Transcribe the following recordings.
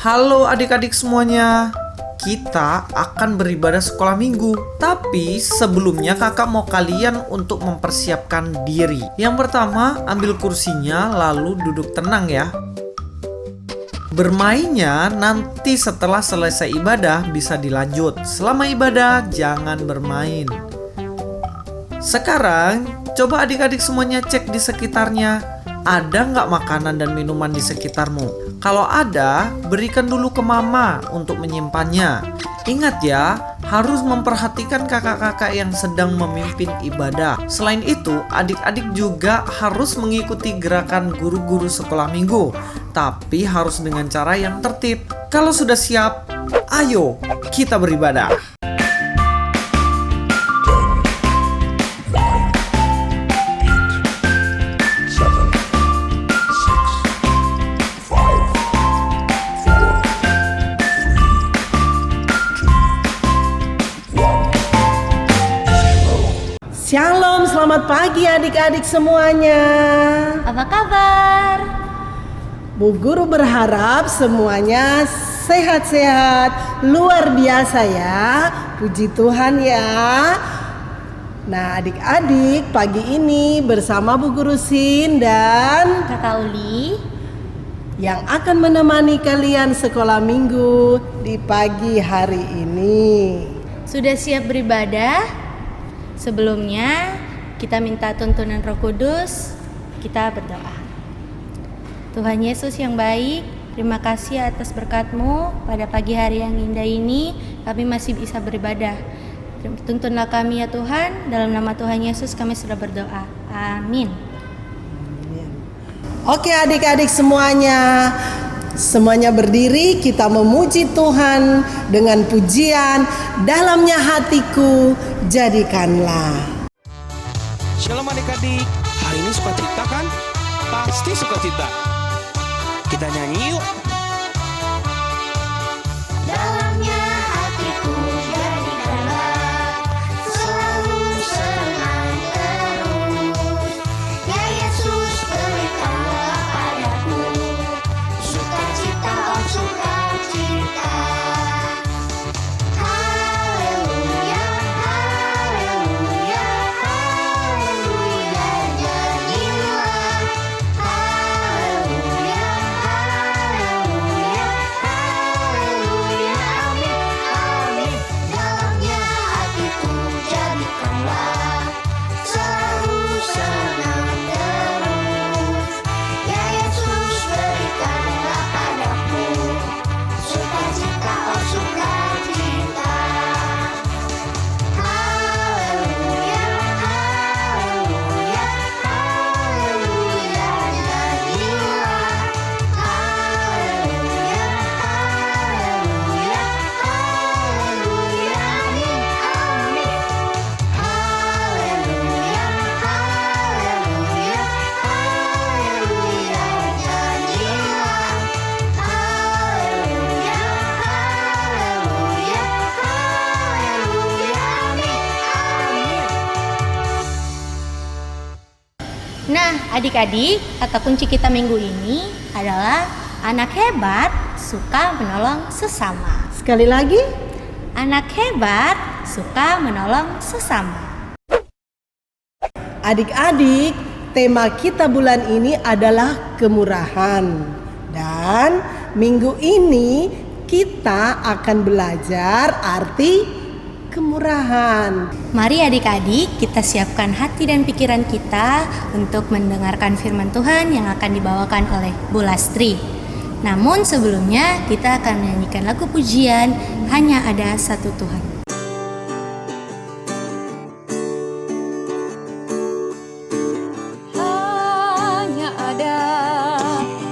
Halo adik-adik semuanya. Kita akan beribadah sekolah minggu. Tapi sebelumnya kakak mau kalian untuk mempersiapkan diri. Yang pertama, ambil kursinya lalu duduk tenang ya. Bermainnya nanti setelah selesai ibadah bisa dilanjut. Selama ibadah jangan bermain. Sekarang coba adik-adik semuanya cek di sekitarnya. Ada nggak makanan dan minuman di sekitarmu? Kalau ada, berikan dulu ke mama untuk menyimpannya. Ingat ya, harus memperhatikan kakak-kakak yang sedang memimpin ibadah. Selain itu, adik-adik juga harus mengikuti gerakan guru-guru sekolah minggu. Tapi harus dengan cara yang tertib. Kalau sudah siap, ayo kita beribadah. Shalom, selamat pagi adik-adik semuanya. Apa kabar? Bu Guru berharap semuanya sehat-sehat, luar biasa ya. Puji Tuhan ya. Nah adik-adik, pagi ini bersama Bu Guru Sin dan Kakak Uli yang akan menemani kalian sekolah minggu di pagi hari ini. sudah siap beribadah? Sebelumnya kita minta tuntunan Roh Kudus. Kita berdoa. Tuhan Yesus yang baik, terima kasih atas berkat-Mu. Pada pagi hari yang indah ini kami masih bisa beribadah. Tuntunlah kami ya Tuhan. Dalam nama Tuhan Yesus kami sudah berdoa. Amin. Oke adik-adik semuanya berdiri, kita memuji Tuhan dengan pujian dalamnya hatiku jadikanlah. Shalom adik-adik, hari ini suka cita kan? Pasti suka cita. Kita nyanyi yuk. Dalamnya hatiku jadikanlah selalu senang terus. Ya Yesus berikanlah padaku sukacita, oh sukacita. Haleluya, haleluya, haleluya, nyanyilah. Haleluya, haleluya, haleluya, amin, amin. Dalamnya hatiku jadikanlah selalu senang terus. Ya Yesus berikanlah padaku sukacita, oh sukacita. Haleluya, haleluya, haleluya, nyanyilah. Haleluya, haleluya, haleluya, amin, amin. Haleluya, haleluya, haleluya, nyanyilah. Haleluya, haleluya, haleluya, amin, amin. Nah, adik-adik, kata kunci kita minggu ini adalah anak hebat suka menolong sesama. Sekali lagi, Anak hebat suka menolong sesama. adik-adik, tema kita bulan ini adalah kemurahan. Dan minggu ini kita akan belajar arti kemurahan. Mari adik-adik kita siapkan hati dan pikiran kita untuk mendengarkan firman Tuhan yang akan dibawakan oleh Bu Lastri. Namun sebelumnya kita akan menyanyikan lagu pujian Hanya Ada Satu Tuhan. Hanya ada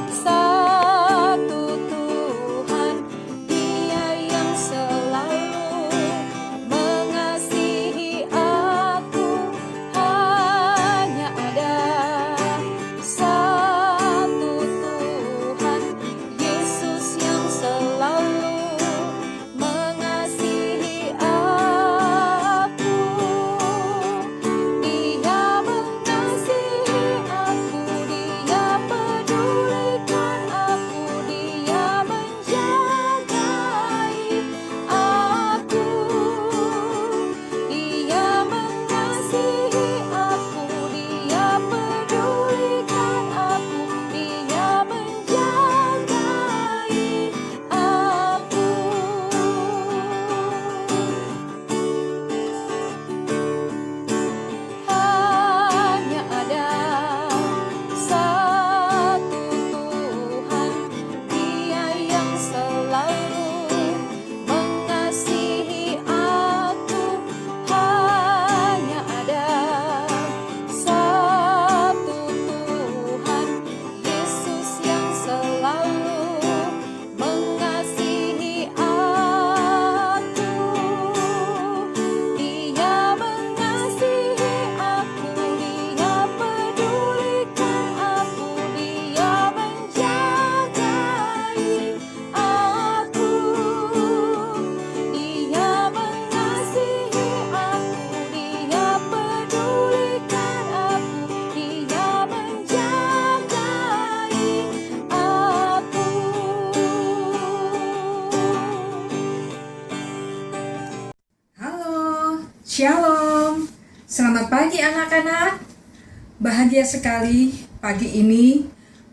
satu Tuhan, Dia yang selalu mengasihi aku. Hanya ada satu Tuhan, Yesus yang selalu mengasihi Shalom, selamat pagi anak-anak. Bahagia sekali pagi ini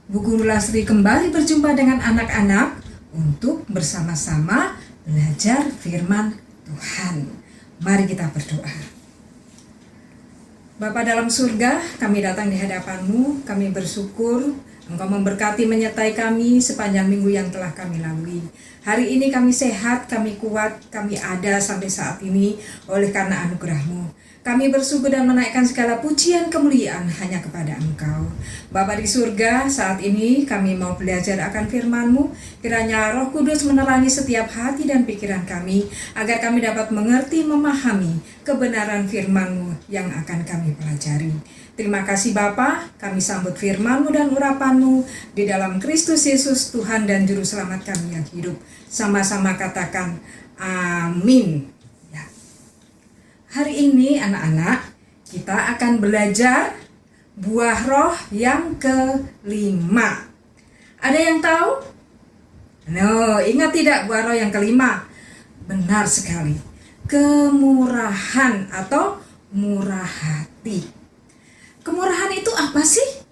Bu Guru Lasri kembali berjumpa dengan anak-anak untuk bersama-sama belajar firman Tuhan. Mari kita berdoa. Bapa dalam surga, kami datang di hadapan-Mu, kami bersyukur Engkau memberkati menyertai kami sepanjang minggu yang telah kami lalui. Hari ini kami sehat, kami kuat, kami ada sampai saat ini oleh karena anugerah-Mu. Kami bersyukur dan menaikkan segala pujian kemuliaan hanya kepada Engkau. Bapa di surga, saat ini kami mau belajar akan firman-Mu. Kiranya Roh Kudus menerangi setiap hati dan pikiran kami, agar kami dapat mengerti, memahami kebenaran firman-Mu yang akan kami pelajari. Terima kasih Bapa, kami sambut firman-Mu dan urapan-Mu di dalam Kristus Yesus, Tuhan dan Juru Selamat kami yang hidup. Sama-sama katakan amin. Ya. Hari ini anak-anak, kita akan belajar buah roh yang kelima. Ada yang tahu? No, ingat tidak buah roh yang kelima? Benar sekali. Kemurahan atau murah hati. Kemurahan itu apa sih?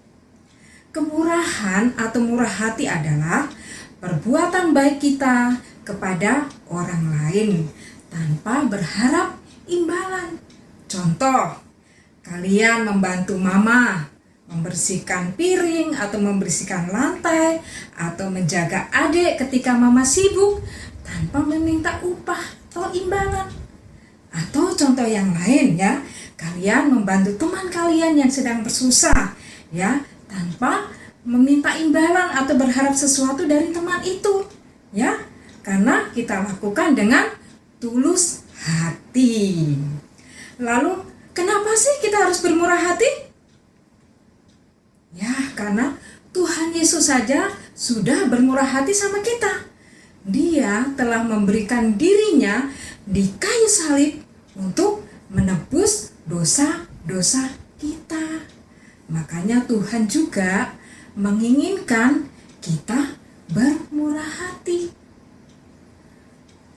Kemurahan atau murah hati adalah perbuatan baik kita kepada orang lain tanpa berharap imbalan. Contoh, kalian membantu mama membersihkan piring atau membersihkan lantai atau menjaga adik ketika mama sibuk tanpa meminta upah atau imbalan. Atau contoh yang lain ya, kalian membantu teman kalian yang sedang bersusah ya, tanpa meminta imbalan atau berharap sesuatu dari teman itu ya, karena kita lakukan dengan tulus hati. Lalu kenapa sih kita harus bermurah hati? Ya, karena Tuhan Yesus saja sudah bermurah hati sama kita. Dia telah memberikan dirinya di kayu salib untuk menebus dosa-dosa kita. Makanya Tuhan juga menginginkan kita bermurah hati.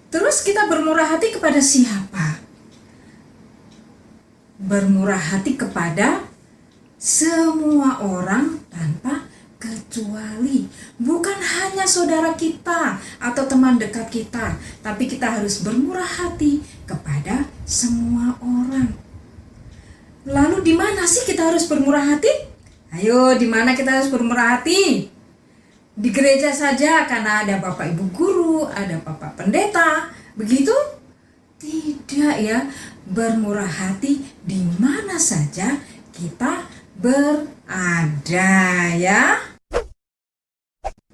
Terus kita bermurah hati kepada siapa? Bermurah hati kepada semua orang tanpa kecuali. Bukan hanya saudara kita atau teman dekat kita, tapi kita harus bermurah hati kepada semua orang. Lalu di mana sih kita harus bermurah hati? Ayo, di mana kita harus bermurah hati? Di gereja saja karena ada Bapak Ibu guru, ada Bapak pendeta, begitu? Tidak ya, bermurah hati di mana saja kita berada ya.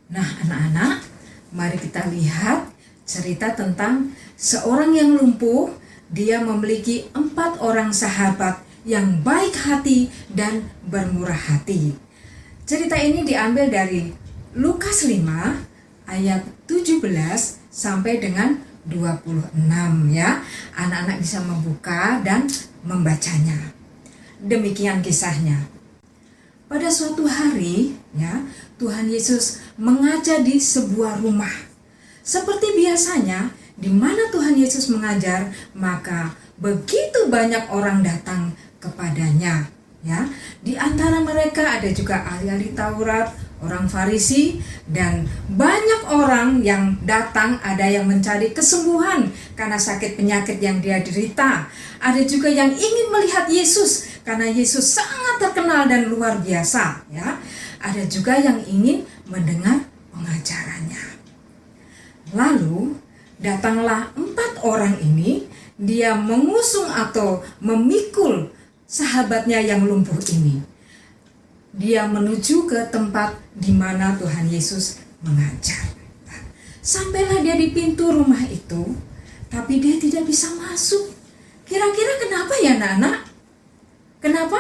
Nah anak-anak, mari kita lihat cerita tentang seorang yang lumpuh. Dia memiliki 4 orang sahabat yang baik hati dan bermurah hati. Cerita ini diambil dari Lukas 5 ayat 17 sampai dengan 26 ya. Anak-anak bisa membuka dan membacanya. Demikian kisahnya. Pada suatu hari ya, Tuhan Yesus mengajar di sebuah rumah. Seperti biasanya, di mana Tuhan Yesus mengajar, maka begitu banyak orang datang kepadanya ya. Di antara mereka ada juga ahli-ahli Taurat, orang Farisi, dan banyak orang yang datang. Ada yang mencari kesembuhan karena sakit penyakit yang dia derita. Ada juga yang ingin melihat Yesus karena Yesus sangat terkenal dan luar biasa ya. Ada juga yang ingin mendengar pengajarannya. Lalu datanglah 4 orang ini. Dia mengusung atau memikul sahabatnya yang lumpuh ini. Dia menuju ke tempat di mana Tuhan Yesus mengajar. Sampailah dia di pintu rumah itu, tapi dia tidak bisa masuk. Kira-kira kenapa ya anak-anak? Kenapa?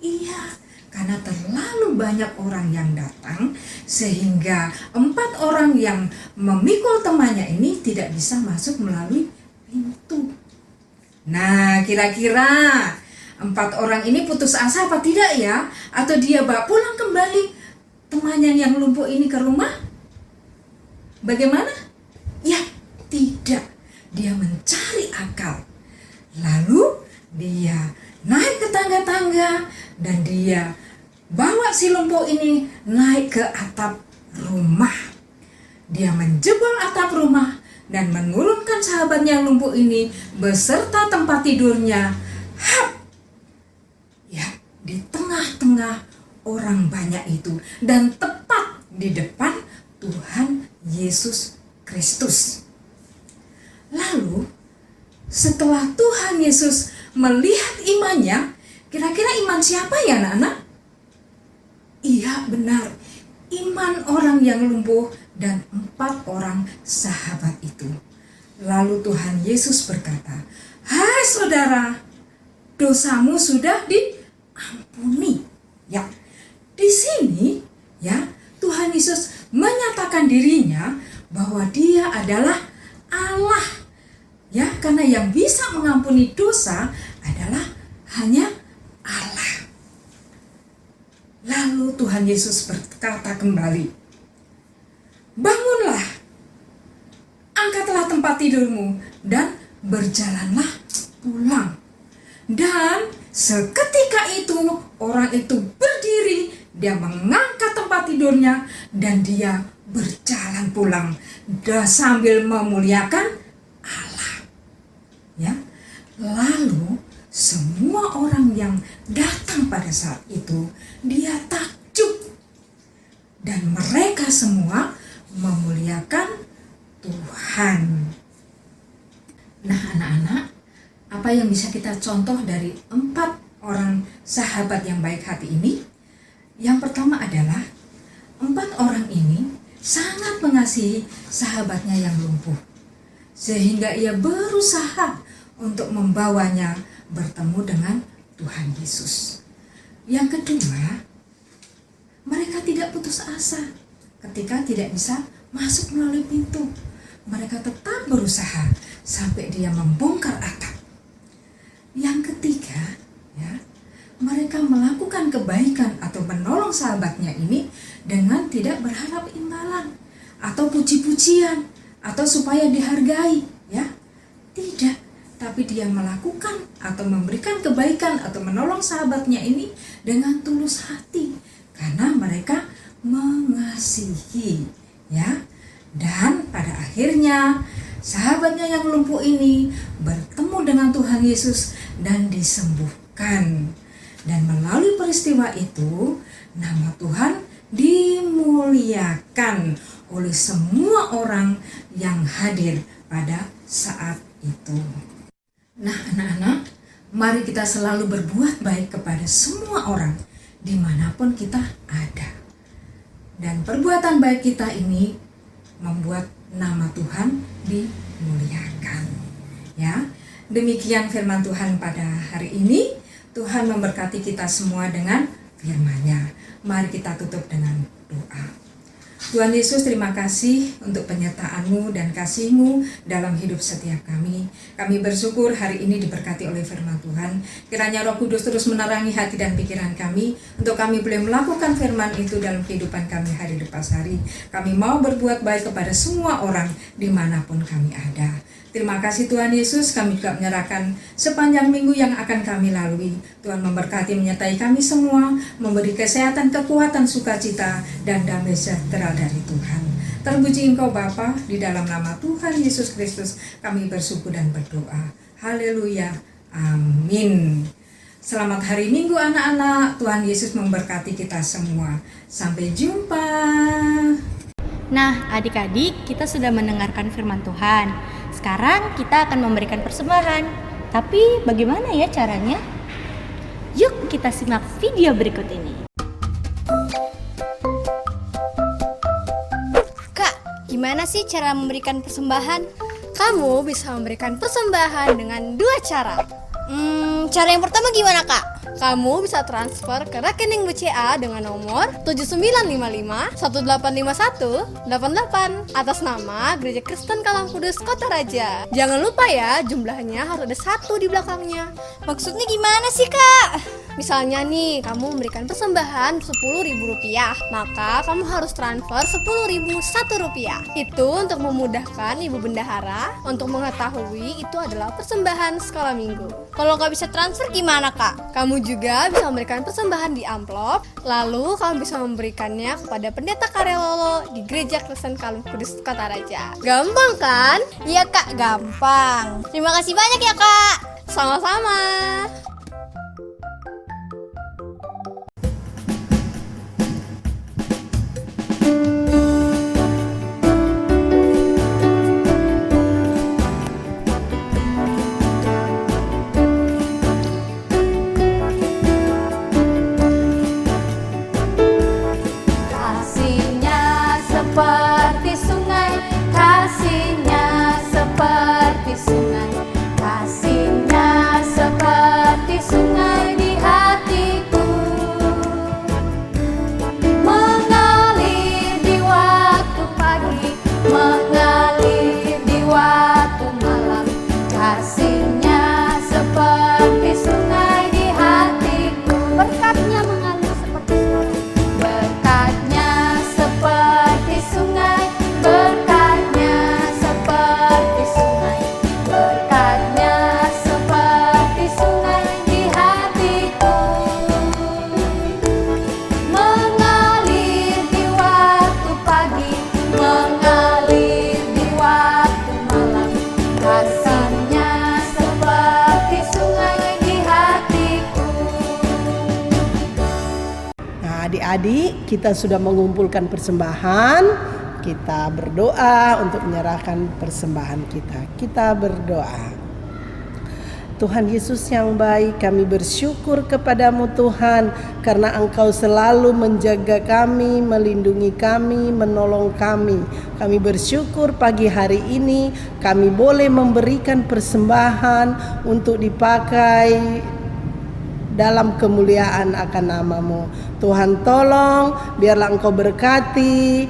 Iya, karena terlalu banyak orang yang datang, sehingga 4 orang yang memikul temannya ini tidak bisa masuk melalui pintu. Nah, kira-kira 4 orang ini putus asa apa tidak ya? Atau dia bawa pulang kembali temannya yang lumpuh ini ke rumah? Bagaimana? Ya, tidak. Dia mencari akal. Lalu dan dia bawa si lumpuh ini naik ke atap rumah. Dia menjebol atap rumah dan menurunkan sahabatnya yang lumpuh ini beserta tempat tidurnya. Hap! Ya, di tengah-tengah orang banyak itu dan tepat di depan Tuhan Yesus Kristus. Lalu setelah Tuhan Yesus melihat imannya, kira-kira iman siapa ya anak-anak? Iya benar, iman orang yang lumpuh dan 4 orang sahabat itu. Lalu Tuhan Yesus berkata, "Hai saudara, dosamu sudah diampuni." Ya, di sini ya Tuhan Yesus menyatakan dirinya bahwa Dia adalah Allah. Ya, karena yang bisa mengampuni dosa adalah hanya Allah. Lalu Tuhan Yesus berkata kembali, "Bangunlah, angkatlah tempat tidurmu dan berjalanlah pulang." Dan seketika itu orang itu berdiri, dia mengangkat tempat tidurnya dan dia berjalan pulang sambil memuliakan Allah. Ya. Lalu semua orang yang datang pada saat itu dia takjub dan mereka semua memuliakan Tuhan. Nah, anak-anak, apa yang bisa kita contoh dari 4 orang sahabat yang baik hati ini? Yang pertama adalah 4 orang ini sangat mengasihi sahabatnya yang lumpuh, sehingga ia berusaha untuk membawanya bertemu dengan Tuhan Yesus. Yang kedua, mereka tidak putus asa ketika tidak bisa masuk melalui pintu. Mereka tetap berusaha sampai dia membongkar atap. Yang ketiga, ya, mereka melakukan kebaikan atau menolong sahabatnya ini dengan tidak berharap imbalan atau puji-pujian atau supaya dihargai, ya. Tidak, tapi dia melakukan atau memberikan kebaikan atau menolong sahabatnya ini dengan tulus hati karena mereka mengasihi, ya. Dan pada akhirnya sahabatnya yang lumpuh ini bertemu dengan Tuhan Yesus dan disembuhkan. Dan melalui peristiwa itu, nama Tuhan dimuliakan oleh semua orang yang hadir pada saat itu. Nah, anak-anak, mari kita selalu berbuat baik kepada semua orang dimanapun kita ada. Dan perbuatan baik kita ini membuat nama Tuhan dimuliakan. Ya, demikian firman Tuhan pada hari ini. Tuhan memberkati kita semua dengan firman-Nya. Mari kita tutup dengan doa. Tuhan Yesus, terima kasih untuk penyertaan-Mu dan kasih-Mu dalam hidup setiap kami. Kami bersyukur hari ini diberkati oleh firman Tuhan. Kiranya Roh Kudus terus menerangi hati dan pikiran kami, untuk kami boleh melakukan firman itu dalam kehidupan kami hari lepas hari. Kami mau berbuat baik kepada semua orang dimanapun kami ada. Terima kasih Tuhan Yesus, kami juga menyerahkan sepanjang minggu yang akan kami lalui. Tuhan memberkati menyertai kami semua, memberi kesehatan, kekuatan, sukacita, dan damai sejahtera dari Tuhan. Terpuji Engkau Bapa, di dalam nama Tuhan Yesus Kristus kami bersyukur dan berdoa. Haleluya, amin. Selamat hari Minggu anak-anak, Tuhan Yesus memberkati kita semua. Sampai jumpa. Nah, adik-adik, kita sudah mendengarkan firman Tuhan. Sekarang kita akan memberikan persembahan. Tapi bagaimana ya caranya? Yuk kita simak video berikut ini. Kak, gimana sih cara memberikan persembahan? Kamu bisa memberikan persembahan dengan 2 cara. Cara yang pertama gimana, Kak? Kamu bisa transfer ke rekening BCA dengan nomor 7955-185188 atas nama Gereja Kristen Kalang Kudus Kota Raja. Jangan lupa ya, jumlahnya harus ada 1 di belakangnya. Maksudnya gimana sih, Kak? Misalnya nih, kamu memberikan persembahan Rp10.000, maka kamu harus transfer Rp10.001. Itu untuk memudahkan Ibu Bendahara untuk mengetahui itu adalah persembahan sekolah minggu. Kalau nggak bisa transfer gimana Kak? Kamu juga bisa memberikan persembahan di amplop, lalu kamu bisa memberikannya kepada Pendeta Karelolo di Gereja Kristen Kalum Kudus Kota Raja. Gampang kan? Iya Kak, gampang. Terima kasih banyak ya Kak. Sama-sama. Kasihnya seperti sungai, kasihnya seperti sungai, kasihnya seperti sungai di hatiku, mengalir di waktu pagi, mengalir di waktu malam, kasihnya seperti sungai di hatiku, berkatnya mengalir seperti sungai. Berkatnya seperti sungai, berkatnya seperti sungai, berkatnya seperti sungai di hatiku, mengalir di waktu pagi, mengalir di waktu malam, kasihnya seperti sungai di hatiku. Nah, adik-adik, kita sudah mengumpulkan persembahan. Kita berdoa untuk menyerahkan persembahan kita. Kita berdoa. Tuhan Yesus yang baik, kami bersyukur kepadamu Tuhan, karena Engkau selalu menjaga kami, melindungi kami, menolong kami. Kami bersyukur pagi hari ini kami boleh memberikan persembahan untuk dipakai dalam kemuliaan akan namamu. Tuhan tolong, biarlah Engkau berkati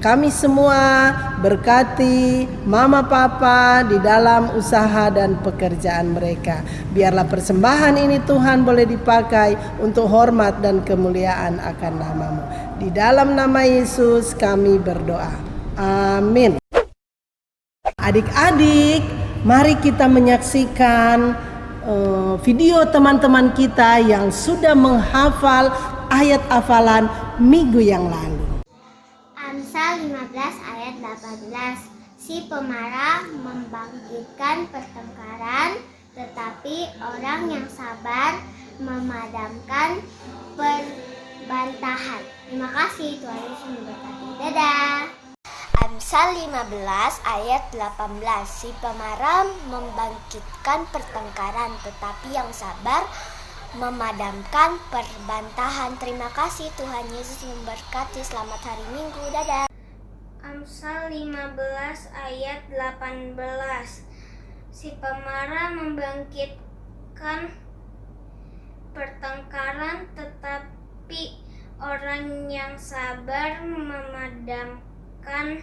kami semua, berkati mama papa di dalam usaha dan pekerjaan mereka. Biarlah persembahan ini Tuhan boleh dipakai untuk hormat dan kemuliaan akan namamu. Di dalam nama Yesus kami berdoa. Amin. Adik-adik, mari kita menyaksikan video teman-teman kita yang sudah menghafal ayat hafalan minggu yang lalu. Amsal 15 ayat 18. Si pemarah membangkitkan pertengkaran, tetapi orang yang sabar memadamkan perbantahan. Terima kasih, Tuhan Yesus memberkati. Dadah. Amsal 15 ayat 18. Si pemarah membangkitkan pertengkaran, tetapi yang sabar memadamkan perbantahan. Terima kasih, Tuhan Yesus memberkati. Selamat hari Minggu. Dadah. Amsal 15 ayat 18. Si pemarah membangkitkan pertengkaran, tetapi orang yang sabar memadamkan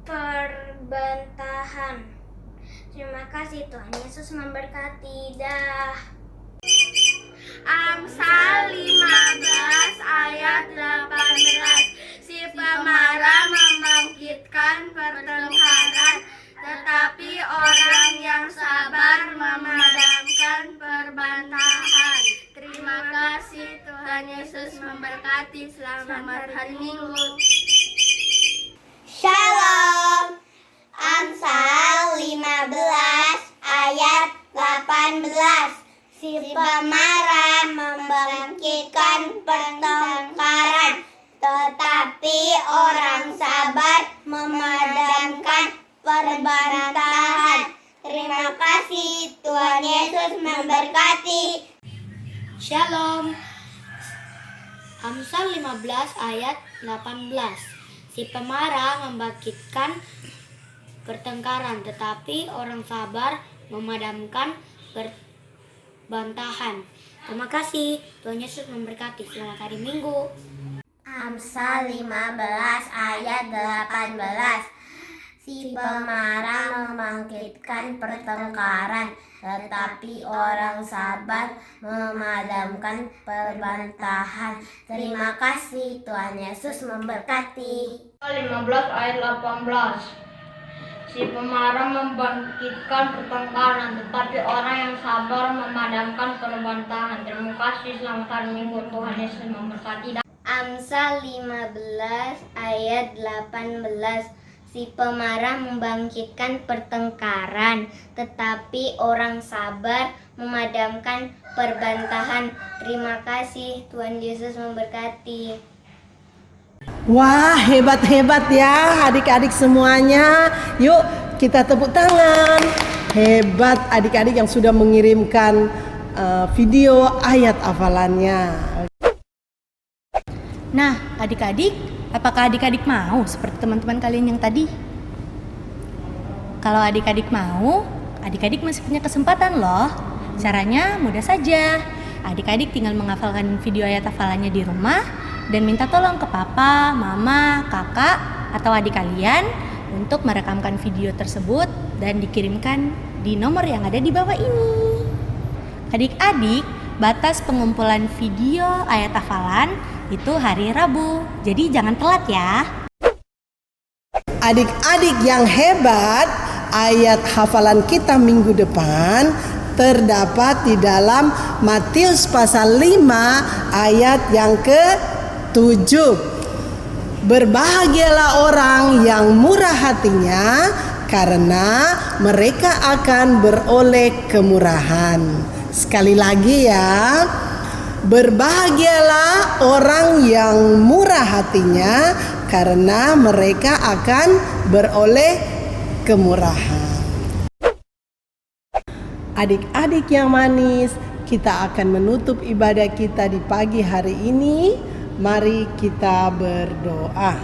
perbantahan. Terima kasih, Tuhan Yesus memberkati. Dah. Amsal 15 ayat 18. Si pemarah membangkitkan pertengkaran, tetapi orang yang sabar memadamkan perbantahan. Terima kasih, Tuhan Yesus memberkati. Selamat hari Minggu. Shalom. Amsal 15 ayat 18. Si pemarah membangkitkan pertengkaran, tetapi orang sabar memadamkan perbantahan. Terima kasih, Tuhan Yesus memberkati. Shalom. Amsal 15 ayat 18. Si pemarah membangkitkan pertengkaran, tetapi orang sabar memadamkan perbantahan. Terima kasih, Tuhan Yesus memberkati. Selamat hari Minggu. Amsal 15 ayat 18. Si Si pemarah membangkitkan pertengkaran, tetapi orang sabar memadamkan perbantahan. Terima kasih, Tuhan Yesus memberkati. 15 ayat 18. Si pemarah membangkitkan pertengkaran, tetapi orang yang sabar memadamkan perbantahan. Terima kasih, selamat hari Minggu, Tuhan Yesus memberkati. Amsal 15 ayat 18. Si pemarah membangkitkan pertengkaran, tetapi orang sabar memadamkan perbantahan. Terima kasih, Tuhan Yesus memberkati. Wah, hebat-hebat ya adik-adik semuanya. Yuk kita tepuk tangan. Hebat adik-adik yang sudah mengirimkan video ayat hafalannya. Nah, adik-adik, apakah adik-adik mau seperti teman-teman kalian yang tadi? Kalau adik-adik mau, adik-adik masih punya kesempatan loh. Caranya mudah saja. Adik-adik tinggal menghafalkan video ayat hafalannya di rumah dan minta tolong ke papa, mama, kakak, atau adik kalian untuk merekamkan video tersebut dan dikirimkan di nomor yang ada di bawah ini. Adik-adik, batas pengumpulan video ayat hafalan itu hari Rabu, jadi jangan telat ya. Adik-adik yang hebat, ayat hafalan kita minggu depan terdapat di dalam Matius pasal 5 ayat yang ke-7. Berbahagialah orang yang murah hatinya, karena mereka akan beroleh kemurahan. Sekali lagi ya, berbahagialah orang yang murah hatinya, karena mereka akan beroleh kemurahan. Adik-adik yang manis, kita akan menutup ibadah kita di pagi hari ini. Mari kita berdoa.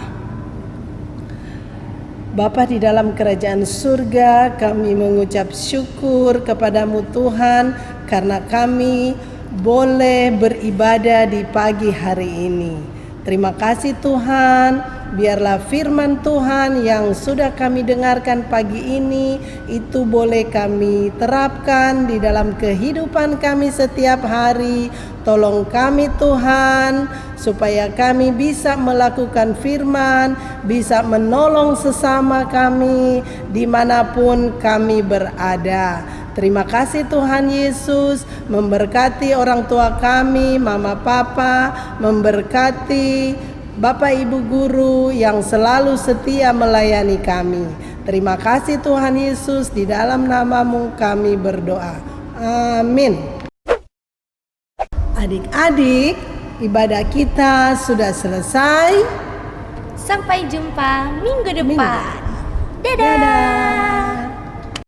Bapa di dalam kerajaan surga, kami mengucap syukur kepadamu Tuhan, karena kami boleh beribadah di pagi hari ini. Terima kasih Tuhan. Biarlah firman Tuhan yang sudah kami dengarkan pagi ini itu boleh kami terapkan di dalam kehidupan kami setiap hari. Tolong kami Tuhan, supaya kami bisa melakukan firman, bisa menolong sesama kami dimanapun kami berada. Terima kasih Tuhan Yesus, memberkati orang tua kami, mama papa, memberkati Bapak Ibu guru yang selalu setia melayani kami. Terima kasih Tuhan Yesus, di dalam namamu kami berdoa. Amin. Adik-adik, ibadah kita sudah selesai. Sampai jumpa minggu depan. Dadah.